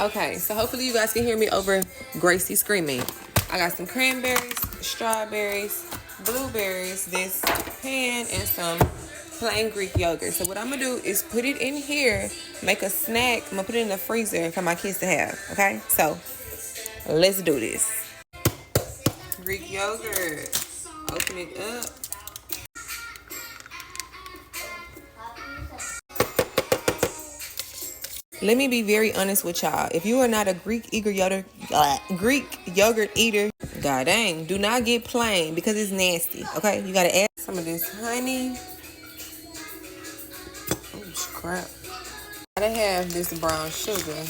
Okay, so hopefully you guys can hear me over Gracie screaming. I got some cranberries, strawberries, blueberries, this pan, and some plain Greek yogurt. So what I'm gonna do is put it in here, make a snack. I'm gonna put it in the freezer for my kids to have. Okay, so let's do this. Greek yogurt. Open it up. Let me be very honest with y'all. If you are not a Greek yogurt eater, god dang, do not get plain because it's nasty. Okay, you gotta add some of this honey. Oh crap! Gotta have this brown sugar.